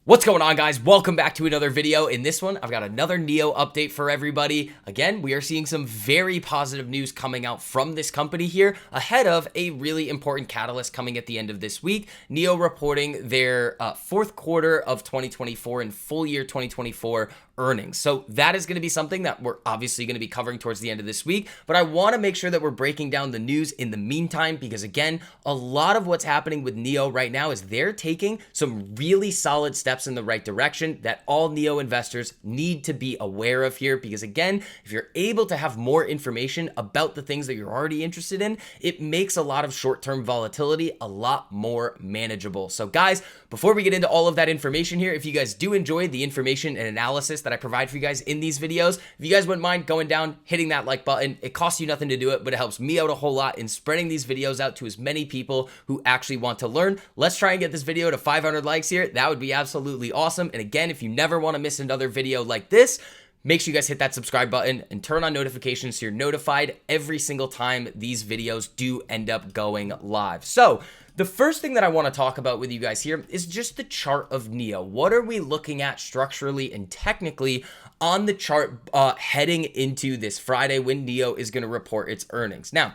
What's going on, guys? Welcome back to another video. In this one, I've got another NIO update for everybody. Again, we are seeing some very positive news coming out from this company here ahead of a really important catalyst coming at the end of this week. NIO reporting their fourth quarter of 2024 and full year 2024 earnings. So that is going to be something that we're obviously going to be covering towards the end of this week, but I want to make sure that we're breaking down the news in the meantime, because again, a lot of what's happening with NIO right now is they're taking some really solid steps in the right direction that all NIO investors need to be aware of here, because again, if you're able to have more information about the things that you're already interested in, it makes a lot of short-term volatility a lot more manageable. So guys, before we get into all of that information here, if you guys do enjoy the information and analysis that I provide for you guys in these videos, if you guys wouldn't mind going down, hitting that like button. It costs you nothing to do it, but it helps me out a whole lot in spreading these videos out to as many people who actually want to learn. Let's try and get this video to 500 likes here. That would be absolutely awesome. And again, if you never want to miss another video like this, make sure you guys hit that subscribe button and turn on notifications so you're notified every single time these videos do end up going live. So the first thing that I want to talk about with you guys here is just the chart of NIO. What are we looking at structurally and technically on the chart heading into this Friday when NIO is going to report its earnings? Now,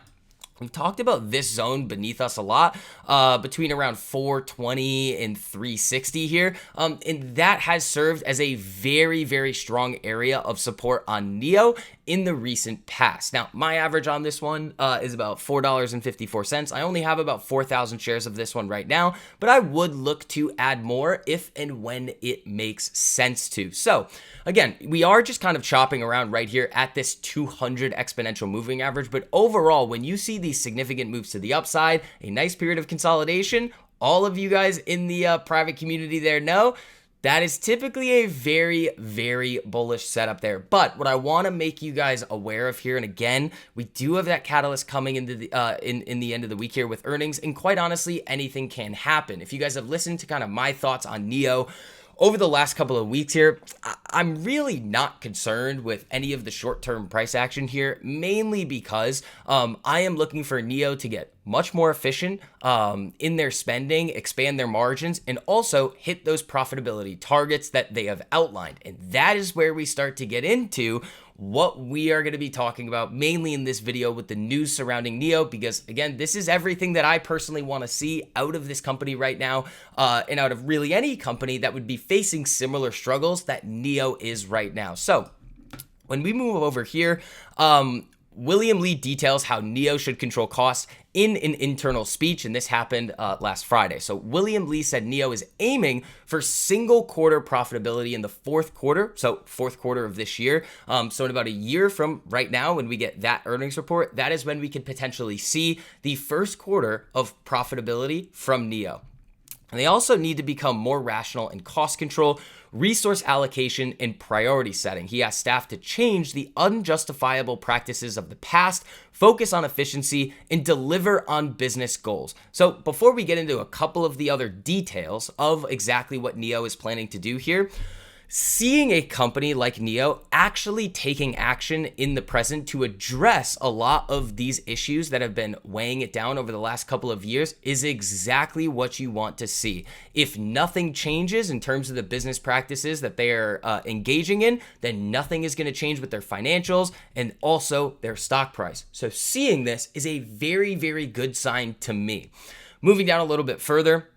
we've talked about this zone beneath us a lot, between around 420 and 360 here, and that has served as a very, very strong area of support on NIO in the recent past. Now, my average on this one is about $4.54. I only have about 4,000 shares of this one right now, but I would look to add more if and when it makes sense to. So again, we are just kind of chopping around right here at this 200 exponential moving average, but overall, when you see these significant moves to the upside, a nice period of consolidation, all of you guys in the private community there know that is typically a very, very bullish setup there. But what I want to make you guys aware of here, and again, we do have that catalyst coming into the in the end of the week here with earnings, and quite honestly, anything can happen. If you guys have listened to kind of my thoughts on NIO over the last couple of weeks here, I'm really not concerned with any of the short-term price action here, mainly because I am looking for NIO to get much more efficient in their spending, expand their margins, and also hit those profitability targets that they have outlined. And that is where we start to get into what we are going to be talking about mainly in this video with the news surrounding NIO, because again, this is everything that I personally want to see out of this company right now, and out of really any company that would be facing similar struggles that NIO is right now. So when we move over here, William Lee details how NIO should control costs in an internal speech, and this happened last Friday. So William Lee said NIO is aiming for single quarter profitability in the fourth quarter, so fourth quarter of this year. So in about a year from right now, when we get that earnings report, that is when we could potentially see the first quarter of profitability from NIO. And they also need to become more rational in cost control, resource allocation, and priority setting. He asked staff to change the unjustifiable practices of the past, focus on efficiency, and deliver on business goals. So before we get into a couple of the other details of exactly what NIO is planning to do here, seeing a company like NIO actually taking action in the present to address a lot of these issues that have been weighing it down over the last couple of years is exactly what you want to see. If nothing changes in terms of the business practices that they are engaging in, then nothing is going to change with their financials and also their stock price. So seeing this is a very, very good sign to me. Moving down a little bit further,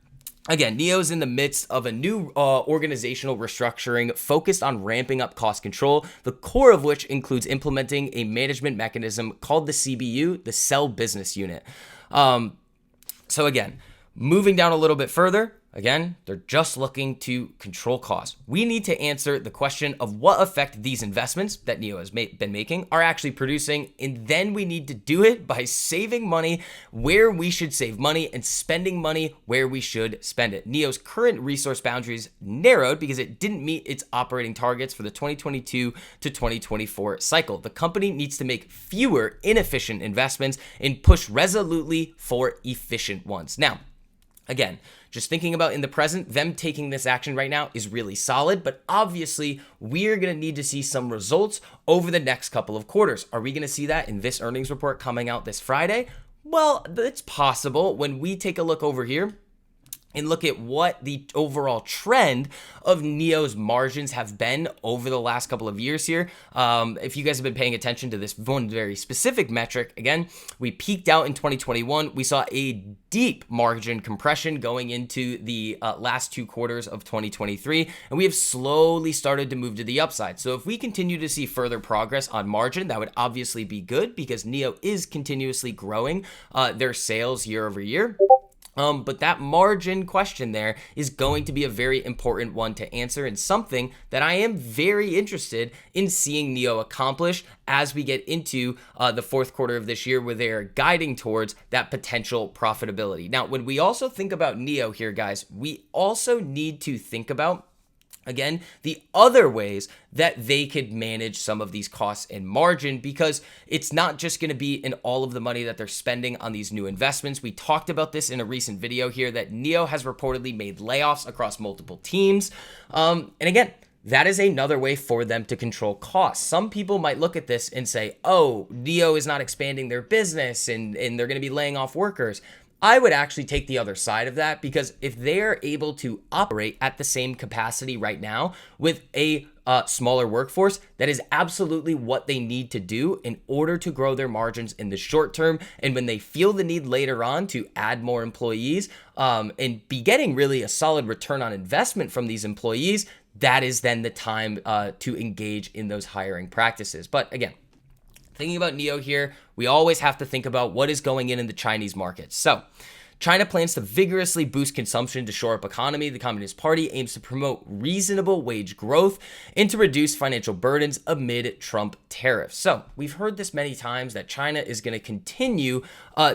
again, NIO is in the midst of a new organizational restructuring focused on ramping up cost control, the core of which includes implementing a management mechanism called the CBU, the Cell Business Unit. So again, moving down a little bit further, again, they're just looking to control costs. We need to answer the question of what effect these investments that NIO has been making are actually producing, and then we need to do it by saving money where we should save money and spending money where we should spend it. NIO's current resource boundaries narrowed because it didn't meet its operating targets for the 2022 to 2024 cycle. The company needs to make fewer inefficient investments and push resolutely for efficient ones. Now, again, just thinking about in the present, them taking this action right now is really solid, but obviously we're going to need to see some results over the next couple of quarters. Are we going to see that in this earnings report coming out this Friday? Well, it's possible. When we take a look over here and look at what the overall trend of NEO's margins have been over the last couple of years here. If you guys have been paying attention to this one very specific metric, again, we peaked out in 2021. We saw a deep margin compression going into the last 2 quarters of 2023, and we have slowly started to move to the upside. So if we continue to see further progress on margin, that would obviously be good because NEO is continuously growing their sales year over year. But that margin question there is going to be a very important one to answer, and something that I am very interested in seeing NEO accomplish as we get into the 4th quarter of this year, where they are guiding towards that potential profitability. Now, when we also think about NEO here, guys, we also need to think about, again, the other ways that they could manage some of these costs and margin, because it's not just going to be in all of the money that they're spending on these new investments. We talked about this in a recent video here that NEO has reportedly made layoffs across multiple teams. And again, that is another way for them to control costs. Some people might look at this and say, oh, NEO is not expanding their business and they're going to be laying off workers. I would actually take the other side of that, because if they are able to operate at the same capacity right now with a smaller workforce, that is absolutely what they need to do in order to grow their margins in the short term. And when they feel the need later on to add more employees and be getting really a solid return on investment from these employees, that is then the time to engage in those hiring practices. But again, thinking about NEO here, we always have to think about what is going in the Chinese market. So China plans to vigorously boost consumption to shore up economy. The Communist Party aims to promote reasonable wage growth and to reduce financial burdens amid Trump tariffs. So we've heard this many times that China is going to continue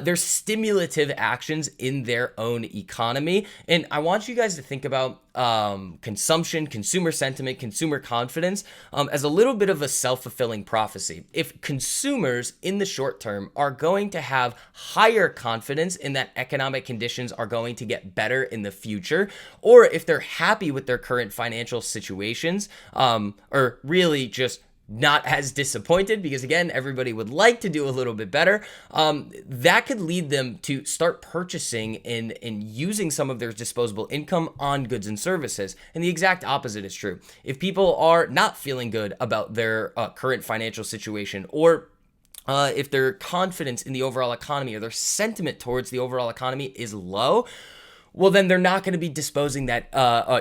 their stimulative actions in their own economy. And I want you guys to think about consumption, consumer sentiment, consumer confidence as a little bit of a self-fulfilling prophecy. If consumers in the short term are going to have higher confidence in that economic conditions are going to get better in the future, or if they're happy with their current financial situations, or really just not as disappointed, because again, everybody would like to do a little bit better, that could lead them to start purchasing and using some of their disposable income on goods and services. And the exact opposite is true. If people are not feeling good about their current financial situation, or if their confidence in the overall economy or their sentiment towards the overall economy is low, well, then they're not going to be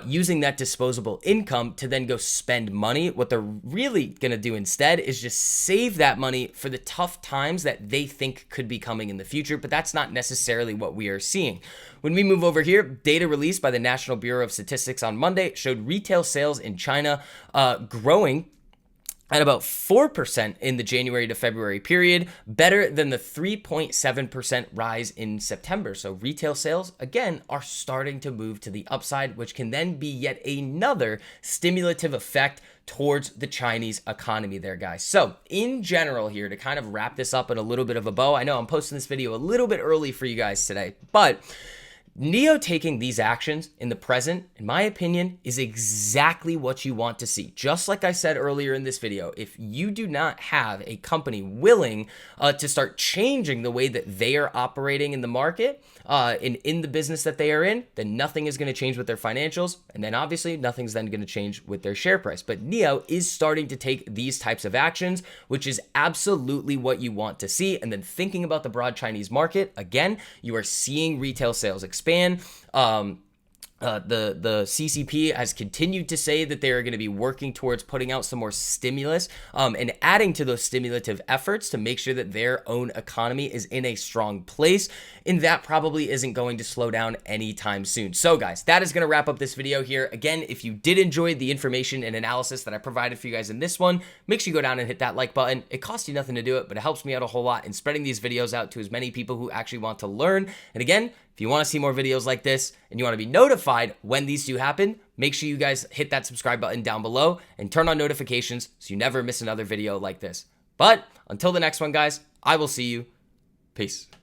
using that disposable income to then go spend money. What they're really going to do instead is just save that money for the tough times that they think could be coming in the future. But that's not necessarily what we are seeing. When we move over here, data released by the National Bureau of Statistics on Monday showed retail sales in China growing at about 4% in the January to February period, better than the 3.7% rise in September. So retail sales, again, are starting to move to the upside, which can then be yet another stimulative effect towards the Chinese economy there, guys. So in general here, to kind of wrap this up in a little bit of a bow, I know I'm posting this video a little bit early for you guys today, but NEO taking these actions in the present, in my opinion, is exactly what you want to see. Just like I said earlier in this video, if you do not have a company willing to start changing the way that they are operating in the market and in the business that they are in, then nothing is going to change with their financials. And then obviously nothing's then going to change with their share price. But NEO is starting to take these types of actions, which is absolutely what you want to see. And then thinking about the broad Chinese market, again, you are seeing retail sales expand. The CCP has continued to say that they are going to be working towards putting out some more stimulus and adding to those stimulative efforts to make sure that their own economy is in a strong place. And that probably isn't going to slow down anytime soon. So guys, that is going to wrap up this video here. Again, if you did enjoy the information and analysis that I provided for you guys in this one, make sure you go down and hit that like button. It costs you nothing to do it, but it helps me out a whole lot in spreading these videos out to as many people who actually want to learn. And again, if you want to see more videos like this and you want to be notified when these do happen, make sure you guys hit that subscribe button down below and turn on notifications so you never miss another video like this. But until the next one, guys, I will see you. Peace.